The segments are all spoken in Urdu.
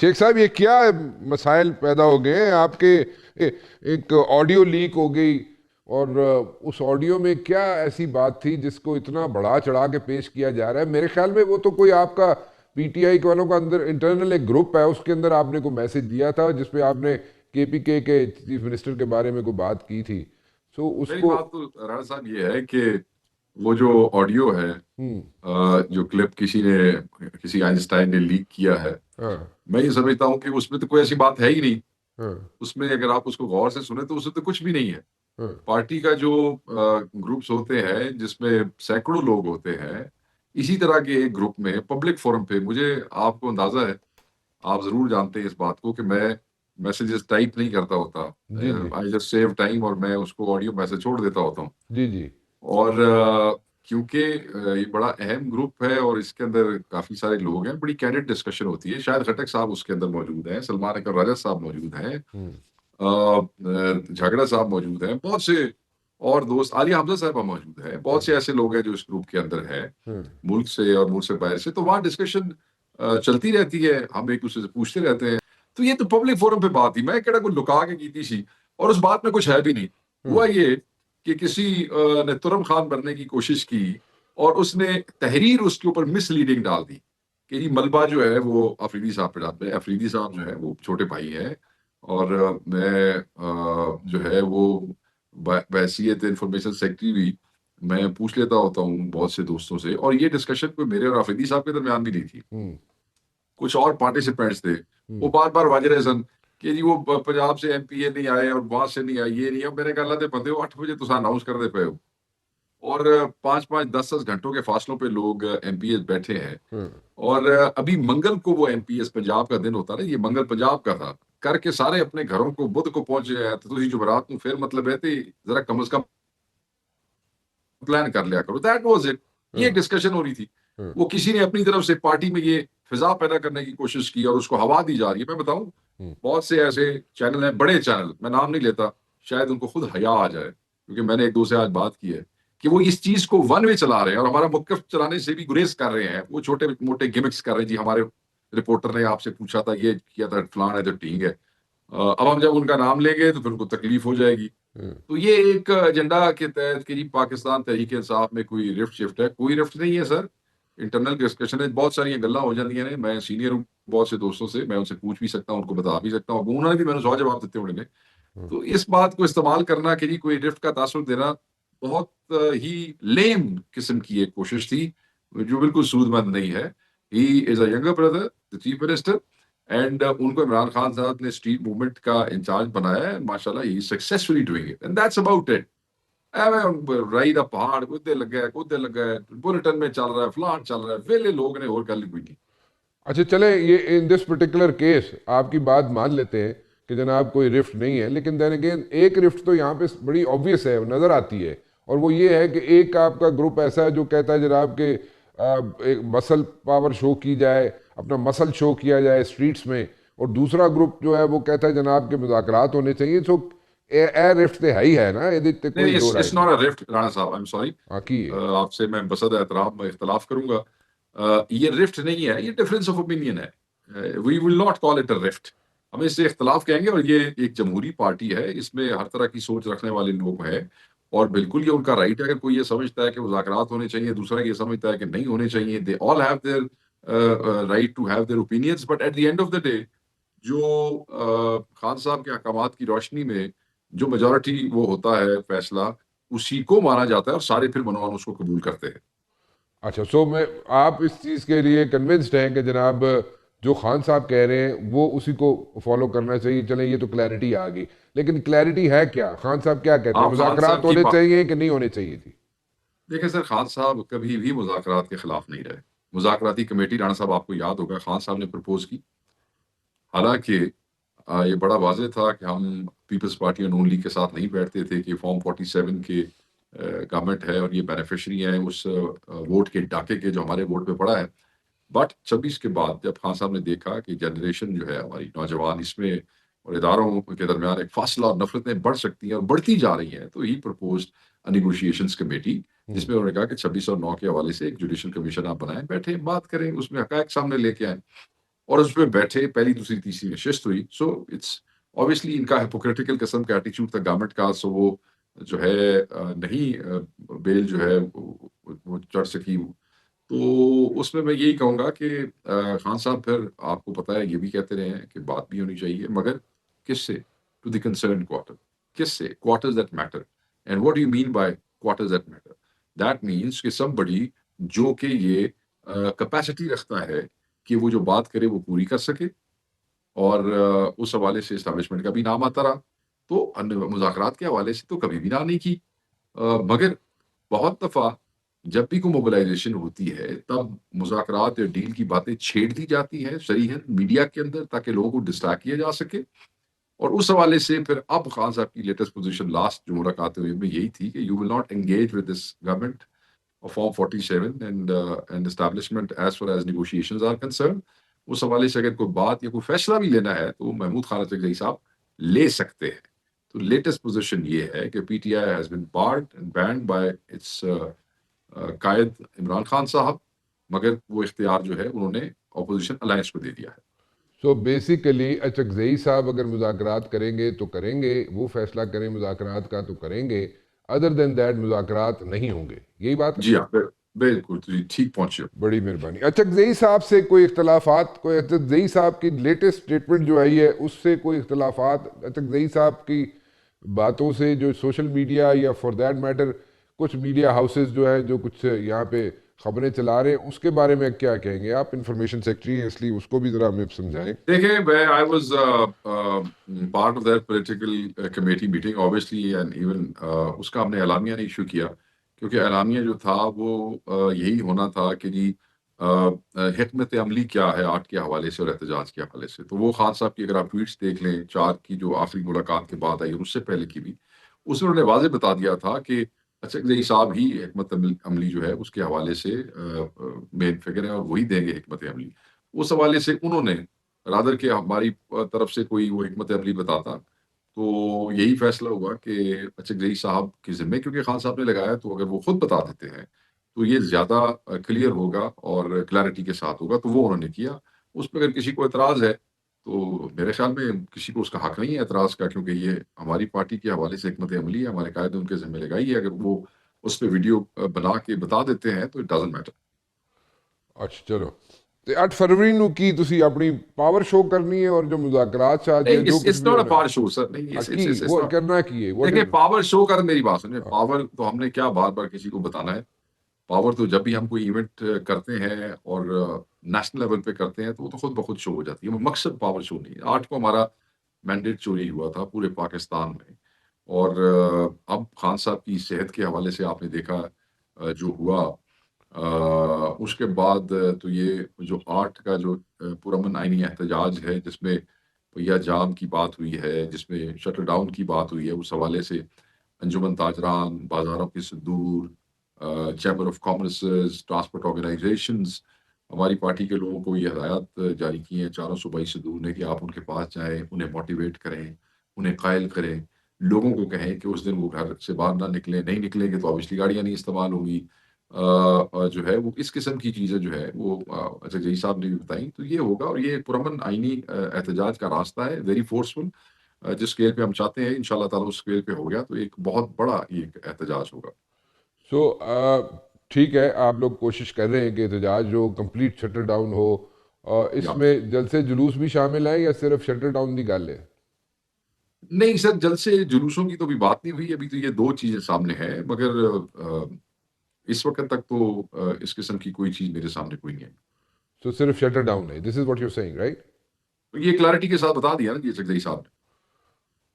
شیخ صاحب یہ کیا مسائل پیدا ہو گئے ہیں آپ کے؟ ایک آڈیو لیک ہو گئی، اور اس آڈیو میں کیا ایسی بات تھی جس کو اتنا بڑھا چڑھا کے پیش کیا جا رہا ہے؟ میرے خیال میں وہ تو کوئی آپ کا پی ٹی آئی والوں کا اندر انٹرنل ایک گروپ ہے، اس کے اندر آپ نے کوئی میسج دیا تھا جس پہ آپ نے کے پی کے چیف منسٹر کے بارے میں کوئی بات کی تھی، سو اس میری کو بات تو رانا صاحب یہ ہے کہ وہ جو آڈیو ہے، ہوں جو کلپ کسی آئنسٹائن نے لیک کیا ہے، ہاں میں یہ سمجھتا ہوں کہ اس میں تو کوئی ایسی بات ہے ہی نہیں. ہاں اس میں اگر آپ اس کو غور سے سنیں تو اس میں تو کچھ بھی نہیں ہے. ہاں پارٹی کا جو گروپس ہوتے ہیں جس میں سینکڑوں لوگ ہوتے ہیں، اسی طرح کے ایک گروپ میں پبلک فورم پہ، مجھے آپ کو اندازہ ہے، آپ ضرور جانتے ہیں اس بات کو کہ میں میسیجز ٹائپ نہیں کرتا ہوتا. جی جی آئی جسٹ سیو ٹائم اور میں اس کو آڈیو میسج چھوڑ دیتا ہوتا ہوں. جی جی اور کیونکہ یہ بڑا اہم گروپ ہے اور اس کے اندر کافی سارے لوگ ہیں، بڑی کینڈڈ ڈسکشن ہوتی ہے. شاید خٹک صاحب اس کے اندر موجود ہیں، سلمان اکرم راجہ صاحب موجود ہیں، ہوں جھگڑا صاحب موجود ہیں، بہت سے اور دوست، عالیہ حمزہ صاحبہ موجود ہیں، بہت سے ایسے لوگ ہیں جو اس گروپ کے اندر ہیں، ہوں ملک سے اور ملک سے باہر سے. تو وہاں ڈسکشن چلتی رہتی ہے، ہم ایک دوسرے سے پوچھتے رہتے ہیں. تو یہ تو پبلک فورم پہ بات تھی، میں کہڑا کوئی لکا کے کی تھی اور اس بات میں کچھ ہے بھی نہیں. ہوں ہوا یہ کہ کسی نے ترم خان بننے کی کوشش کی اور اس نے تحریر اس کے اوپر مس لیڈنگ ڈال دی کہ جی ملبہ جو ہے وہ افریدی صاحب پہ ڈالتے ہیں. افریدی صاحب جو ہے وہ چھوٹے بھائی ہیں، اور میں جو ہے وہ بحیثیت انفارمیشن سیکرٹری بھی میں پوچھ لیتا ہوتا ہوں بہت سے دوستوں سے، اور یہ ڈسکشن کوئی میرے اور افریدی صاحب کے درمیان بھی نہیں تھی. ہوں کچھ اور پارٹیسپینٹس تھے، وہ ہوں بار بار واجر احسن کہ جی وہ پنجاب سے ایم پی اے نہیں آئے اور وہاں سے نہیں آئے، یہ نہیں. اب میرے کہا اللہ دے بندے ہو، 8 بجے تو اناؤنس کر دے پے ہو، اور 5-5 10 گھنٹوں کے فاصلوں پہ لوگ ایم پی ایس بیٹھے ہیں. ہوں اور ابھی منگل کو وہ ایم پی ایس پنجاب کا دن ہوتا نا، یہ منگل پنجاب کا تھا، کر کے سارے اپنے گھروں کو بدھ کو پہنچے ہیں. تو جمعرات میں پھر مطلب ہے تے ذرا کم از کم پلان کر لیا کرو. That was it. یہ ہوں ایک ڈسکشن ہو رہی تھی. ہوں وہ کسی نے اپنی طرف سے پارٹی میں یہ فضا پیدا کرنے کی کوشش کی اور اس کو ہوا دی جا رہی ہے. میں بتاؤں ہوں بہت سے ایسے چینل ہیں، بڑے چینل، میں نام نہیں لیتا، شاید ان کو خود حیا آ جائے، کیونکہ میں نے ایک دو سے آج بات کی ہے کہ وہ اس چیز کو ون وے چلا رہے ہیں اور ہمارا موقف چلانے سے بھی گریز کر رہے ہیں. وہ چھوٹے موٹے گمکس کر رہے ہیں، جی ہمارے رپورٹر نے آپ سے پوچھا تھا، یہ کیا تھا، فلان ہے تو ٹھیک ہے. اب ہم جب ان کا نام لیں گے تو پھر ان کو تکلیف ہو جائے گی. ہوں تو یہ ایک ایجنڈا کے تحت کہ جی پاکستان تحریک انصاف میں کوئی رفٹ شفٹ ہے، کوئی رفٹ نہیں ہے سر. انٹرنل ڈسکشن ہے، بہت ساری گلاں ہو جاتی ہیں. میں سینئر ہوں بہت سے دوستوں سے، میں ان سے پوچھ بھی سکتا ہوں، ان کو بتا بھی سکتا ہوں، انہوں نے بھی میں نے 100 جواب دیتے انہوں نے. ہوں تو اس بات کو استعمال کرنا کہ جی کوئی رفٹ کا تاثر دینا بہت ہی لیم قسم کی ایک کوشش تھی جو بالکل سود مند نہیں ہے. He is a younger brother the chief minister, and ان کو عمران خان صاحب نے اسٹریٹ موومنٹ کا انچارج بنایا ہے. ماشاءاللہ he successfully doing it, and that's about it. رائی دا پہاڑ کودے لگا ہے بلٹن میں چل رہا ہے، فلان چل رہا ہے، ویلے لوگ نے اور گل کوئی نہیں. اچھا چلیں، یہ ان دس پرٹیکولر کیس آپ کی بات مان لیتے ہیں کہ جناب کوئی رفٹ نہیں ہے، لیکن دین اگین ایک رفٹ تو یہاں پہ بڑی آبویس ہے، نظر آتی ہے، اور وہ یہ ہے کہ ایک آپ کا گروپ ایسا ہے جو کہتا ہے جناب کہ ایک مسل پاور شو کی جائے، اپنا مسل شو کیا جائے اسٹریٹس میں، اور دوسرا گروپ جو ہے وہ کہتا ہے جناب کہ مذاکرات ہونے چاہیے. سو اے رفٹ تو ہے ہی ہے نا، یہ کوئی نہیں، دو رائے اٹس نہیں. ناٹ اے رفٹ رانا صاحب، آئی ایم سوری. ہاں کی ہے. آپ سے میں بصد احترام میں اختلاف کروں گا. یہ رفٹ نہیں ہے، یہ ڈفرینس آف اوپینین ہے. We will not call it a rift. ہم اس سے اختلاف کہیں گے، اور یہ ایک جمہوری پارٹی ہے، اس میں ہر طرح کی سوچ رکھنے والے لوگ ہیں، اور بالکل یہ ان کا رائٹ ہے. اگر کوئی یہ سمجھتا ہے کہ مذاکرات ہونے چاہیے، دوسرا یہ سمجھتا ہے کہ نہیں ہونے چاہیے، they all have their right to have their opinions. But at the end of the day جو خان صاحب کے احکامات کی روشنی میں جو میجورٹی وہ ہوتا ہے فیصلہ، اسی کو مانا جاتا ہے، اور سارے پھر منوان اس کو قبول کرتے ہیں. اچھا، سو میں آپ اس چیز کے لیے کنونسڈ ہیں کہ جناب جو خان صاحب کہہ رہے ہیں وہ اسی کو فالو کرنا چاہیے. چلیں یہ تو کلیئرٹی آ گئی، لیکن کلیئرٹی ہے کیا؟ خان صاحب کیا کہتے ہیں؟ آپ خان مذاکرات صاحب کی ہونے چاہیے کہ نہیں ہونے چاہیے تھی؟ دیکھیں سر، خان صاحب کبھی بھی مذاکرات کے خلاف نہیں رہے. مذاکراتی کمیٹی رانا صاحب آپ کو یاد ہوگا خان صاحب نے پرپوز کی، حالانکہ یہ بڑا واضح تھا کہ ہم پیپلز پارٹی اور نون لیگ کے ساتھ نہیں بیٹھتے تھے کہ فارم 47 کے گورنمنٹ ہے اور یہ بینیفیشری ہیں اس ووٹ کے ڈاکے کے جو ہمارے ووٹ پہ پڑا ہے. بٹ 26 کے بعد جب خان صاحب نے دیکھا کہ جنریشن جو ہے ہماری نوجوان، اس میں اور اداروں کے درمیان ایک فاصلہ اور نفرتیں بڑھ سکتی ہیں اور بڑھتی جا رہی ہیں، تو ہی پرپوزڈ نیگوشیشنز کمیٹی، جس میں انہوں نے کہا کہ 26 اور 9 کے حوالے سے ایک جوڈیشل کمیشن آپ بنائیں، بیٹھیں بات کریں، اس میں حقائق سامنے لے کے آئیں. اور اس پہ بیٹھے, پہلی دوسری تیسری نشست ہوئی. سو اٹس obviously ان کا ہپوکریٹیکل قسم کا ایٹیچیوڈ تھا گورنمنٹ کا. سو وہ جو ہے نہیں بیل جو ہے وہ چڑھ سکی. تو اس میں یہی کہوں گا کہ خان صاحب پھر آپ کو پتا ہے یہ بھی کہتے رہے ہیں کہ بات بھی ہونی چاہیے, مگر کس سے؟ To the concern quarter. کس سے؟ Quarters that matter. And what do you mean by quarters that matter? That means کہ سم بڑی جو کہ یہ کیپیسٹی رکھتا ہے کہ وہ جو بات کرے وہ پوری کر سکے, اور اس حوالے سے اسٹیبلشمنٹ کا بھی نام آتا رہا. تو مذاکرات کے حوالے سے تو کبھی بھی نہ نہیں کی, مگر بہت دفعہ جب بھی کوئی موبلائزیشن ہوتی ہے تب مذاکرات یا ڈیل کی باتیں چھیڑ دی جاتی ہیں صریحاً میڈیا کے اندر, تاکہ لوگوں کو ڈسٹریکٹ کیا جا سکے. اور اس حوالے سے پھر اب خان صاحب کی لیٹسٹ پوزیشن لاسٹ جو ملاقات ہوئی میں یہی تھی کہ you will not engage with this government of Form 47 and establishment as far as negotiations are concerned. اس حوالے سے اگر کوئی بات یا کوئی فیصلہ بھی لینا ہے تو محمود خان اچکزئی صاحب لے سکتے ہیں. تو لیٹسٹ پوزیشن یہ ہے کہ P T I has been barred and banned by its قائد عمران خان صاحب, مگر وہ اختیار جو ہے انہوں نے اپوزیشن الائنس کو دے دیا ہے. سو بیسیکلی اچکزئی صاحب اگر مذاکرات کریں گے تو کریں گے, وہ فیصلہ کریں مذاکرات کا تو کریں گے, ادر دین دیٹ مذاکرات نہیں ہوں گے. یہی بات ہے؟ جی ہاں بالکل ٹھیک پہنچے. بڑی مہربانی. اچکزئی صاحب سے کوئی اختلافات, کوئی اچکزئی صاحب کی لیٹسٹ اسٹیٹمنٹ جو آئی ہے اس سے کوئی اختلافات, اچکزئی صاحب کی باتوں سے جو سوشل میڈیا یا فار دیٹ میٹر کچھ میڈیا ہاؤسز جو ہے جو کچھ یہاں پہ خبریں چلا رہے ہیں اس کے بارے میں کیا کہیں گے آپ؟ انفارمیشن سیکرٹری ہیں اس لیے اس کو بھی ذرا ہمیں سمجھائیں. دیکھیں, I was part of that political committee meeting obviously, and even اس کا ہم نے اعلامیہ نے ایشو کیا, کیونکہ اعلامیہ جو تھا وہ یہی ہونا تھا کہ جی حکمت عملی کیا ہے آرٹ کے حوالے سے اور احتجاج کے حوالے سے. تو وہ خان صاحب کی اگر آپ ٹویٹس دیکھ لیں 4 کی جو آخری ملاقات کے بعد آئی اور اس سے پہلے کی بھی, اس میں انہوں نے واضح بتا دیا تھا کہ اچکزئی صاحب ہی حکمت عملی جو ہے اس کے حوالے سے مین فگر ہیں اور وہی دیں گے حکمت عملی. اس حوالے سے انہوں نے رادر کہ ہماری طرف سے کوئی وہ حکمت عملی بتاتا تو یہی فیصلہ ہوا کہ اچکزئی صاحب کے ذمے, کیونکہ خان صاحب نے لگایا, تو اگر وہ خود بتا دیتے ہیں تو یہ زیادہ کلیئر ہوگا اور کلیئرٹی کے ساتھ ہوگا. تو وہ انہوں نے کیا. اس پہ اگر کسی کو اعتراض ہے تو میرے خیال میں کسی کو اس کا حق نہیں ہے اعتراض کا, کیونکہ یہ ہماری پارٹی کے حوالے سے حکمت عملی ہے, ہمارے قائد ان کے ذمہ لگائی ہے. اگر وہ اس پہ ویڈیو بنا کے بتا دیتے ہیں تو اٹ ڈزنٹ میٹر. اچھا چلو, تے 8 فروری نو کی تسی اپنی پاور شو کرنی ہے اور جو مذاکرات چاہتے ہیں جو کچھ بھی پاور شو سر نہیں, وہ کرنا کی ہے. دیکھیں پاور شو کا میری بات سنیں, پاور تو ہم نے کیا بار بار کسی کو بتانا ہے. پاور تو جب بھی ہم کوئی ایونٹ کرتے ہیں اور نیشنل لیول پہ کرتے ہیں تو وہ تو خود بخود شو ہو جاتی ہے. مقصد پاور شو نہیں ہے. 8 کو ہمارا مینڈیٹ چوری ہوا تھا پورے پاکستان میں, اور اب خان صاحب کی صحت کے حوالے سے آپ نے دیکھا جو ہوا, اس کے بعد تو یہ جو 8 کا جو پرامن آئینی احتجاج ہے جس میں پہیا جام کی بات ہوئی ہے, جس میں شٹر ڈاؤن کی بات ہوئی ہے, اس حوالے سے انجمن تاجران, بازاروں کے صدور, chamber of commerces, transport organisations, ہماری پارٹی کے لوگوں کو یہ ہدایات جاری کی ہیں 4 صوبائی صدور نے کہ آپ ان کے پاس جائیں, انہیں موٹیویٹ کریں, انہیں قائل کریں, لوگوں کو کہیں کہ اس دن وہ گھر سے باہر نہ نکلیں. نہیں نکلیں گے تو obviously گاڑیاں نہیں استعمال ہوں گی. جو ہے وہ اس قسم کی چیزیں جو ہے وہ اچکزئی صاحب نے بھی بتائیں. تو یہ ہوگا, اور یہ پرامن آئینی احتجاج کا راستہ ہے, ویری فورسفل, جس اسکیل پہ ہم چاہتے ہیں انشاءاللہ تعالیٰ اس اسکیل پہ ہو گیا تو ایک بہت بڑا یہ احتجاج ہوگا. سو ٹھیک ہے, آپ لوگ کوشش کر رہے ہیں کہ احتجاج جو کمپلیٹ شٹر ڈاؤن ہو, اور اس میں جلسے جلوس بھی شامل ہیں یا صرف شٹر ڈاؤن کی گل ہے؟ نہیں سر, جلسے جلوسوں کی تو بھی بات نہیں ہوئی, ابھی تو یہ 2 چیزیں سامنے ہیں, مگر اس وقت تک تو اس قسم کی کوئی چیز میرے سامنے کوئی نہیں ہے. سو صرف شٹر ڈاؤن ہے, this is what you saying right? یہ کلیئرٹی کے ساتھ بتا دیا نا جی اچکزئی صاحب نے.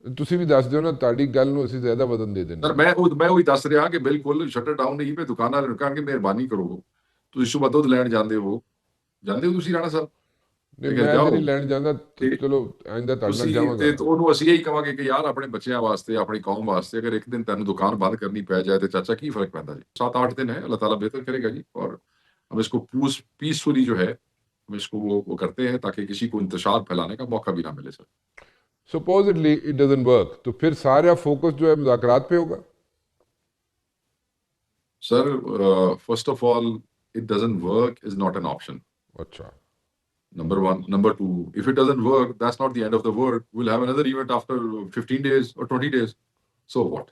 تسی بھی دس دیو نا, تاڑی گل نو اسی زیادہ وزن دے دینا. سر میں وہی دس رہا کہ بالکل شٹر ڈاؤن نہیں پہ دکاناں رکھاں گے, مہربانی کرو تسی صبح دودھ لین جاندے ہو تسی رانا صاحب, نہیں میں تے نہیں لین جاندا, چلو آئندہ تاڑے نال جاواں گا. تو انہوں اسی یہی کہاں گے کہ یار اپنے بچیاں واسطے, اپنی قوم واسطے اگر ایک دن تینوں دکان بند کرنی پہ جائے تو چاچا کی فرق پیندا جی. 7-8 دن ہے, اللہ تعالیٰ بہتر کرے گا جی, اور ہم اس کو پیسفلی جو ہے ہم اس کو وہ کرتے ہیں تاکہ کسی کو انتشار پھیلانے کا موقع بھی نہ ملے. Sir supposedly it doesn't work, تو پھر سارا فوکس جو ہے مذاکرات پہ ہوگا. Sir first of all it doesn't work is not an option. اچھا Number one. Number two, if it doesn't work, that's not the end of the world. We'll have another event after 15 days or 20 days. So what?